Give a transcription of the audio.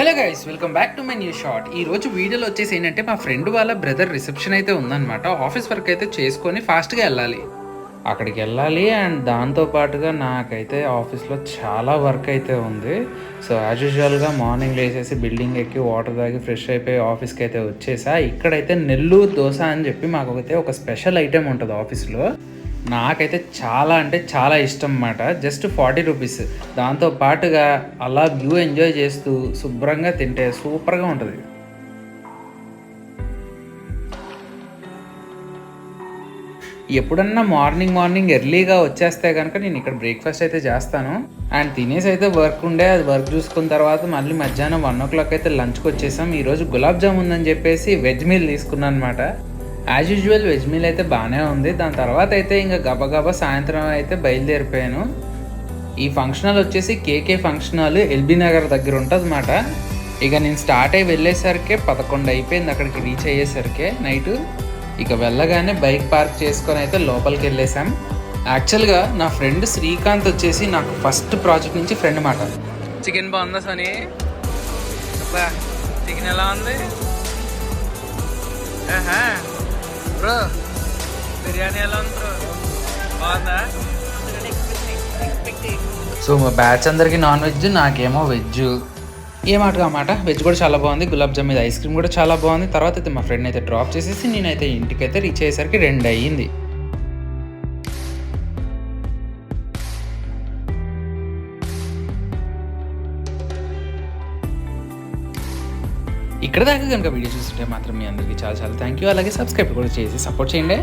Hello guys, welcome back to my new short. ఈ రోజు వీడియోలో వచ్చేసి ఏంటంటే మా ఫ్రెండ్ వాళ్ళ బ్రదర్ రిసెప్షన్ అయితే ఉందన్నమాట. ఆఫీస్ వర్క్ అయితే చేసుకొని ఫాస్ట్గా వెళ్ళాలి. అక్కడికి వెళ్ళాలి అండ్ దాంతో పాటుగా నాకైతే ఆఫీస్లో చాలా వర్క్ అయితే ఉంది. సో యాజ్ యూజువల్గా మార్నింగ్ లేచేసి బిల్డింగ్ ఎక్కి వాటర్ తాగి ఫ్రెష్ అయిపోయి ఆఫీస్కి అయితే వచ్చేసా. ఇక్కడైతే నెల్లూరు దోశ అని చెప్పి మాకైతే ఒక స్పెషల్ ఐటెం ఉంటుంది ఆఫీస్లో. నాకైతే చాలా అంటే చాలా ఇష్టం అన్నమాట. Just 40 rupees. దాంతో పాటుగా అలా వ్యూ ఎంజాయ్ చేస్తూ శుభ్రంగా తింటే సూపర్గా ఉంటుంది. ఎప్పుడన్నా మార్నింగ్ ఎర్లీగా వచ్చేస్తే కనుక నేను ఇక్కడ బ్రేక్ఫాస్ట్ అయితే చేస్తాను. అండ్ తినేసి అయితే వర్క్ ఉండే, అది వర్క్ చూసుకున్న తర్వాత మళ్ళీ మధ్యాహ్నం 1 o'clock అయితే లంచ్కి వచ్చేసాం. ఈరోజు గులాబ్ జామ్ ఉందని చెప్పేసి వెజ్ మీల్ తీసుకున్నాను అనమాట. యాజ్ యూజువల్ వెజ్ మీల్ అయితే బాగానే ఉంది. దాని తర్వాత అయితే ఇంకా గబగబా సాయంత్రం అయితే బయలుదేరిపోయాను. ఈ ఫంక్షన్ హాల్ వచ్చేసి కేకే ఫంక్షన్ హాల్ ఎల్బీ నగర్ దగ్గర ఉంటుంది అన్నమాట. ఇక నేను స్టార్ట్ అయ్యి వెళ్ళేసరికి 11 అయిపోయింది అక్కడికి రీచ్ అయ్యేసరికి నైటు. ఇక వెళ్ళగానే బైక్ పార్క్ చేసుకొని అయితే లోపలికి వెళ్ళేసాం. యాక్చువల్గా నా ఫ్రెండ్ శ్రీకాంత్ వచ్చేసి నాకు ఫస్ట్ ప్రాజెక్ట్ నుంచి ఫ్రెండ్ మాట. చికెన్ బాగుందా సోనీ? చికెన్ ఎలా ఉంది బ్రో? బిర్యానీ ఎలా ఉంది బ్రో? బాగుందా? సో మా బ్యాచ్ అందరికి నాన్ వెజ్, నాకేమో వెజ్. ఏ మాటగా మాట వెజ్ కూడా చాలా బాగుంది. గులాబ్ జామ్ మీద ఐస్ క్రీమ్ కూడా చాలా బాగుంది. తర్వాత అయితే మా ఫ్రెండ్ అయితే డ్రాప్ చేసేసి నేనైతే ఇంటికైతే రీచ్ అయ్యేసరికి 2 అయ్యింది. ఇక్కడ దాకా కనుక వీడియో చూస్తుంటే మాత్రం మీ అందరికీ చాలా చాలా థ్యాంక్ యూ. అలాగే సబ్స్క్రైబ్ కూడా చేసి సపోర్ట్ చేయండి.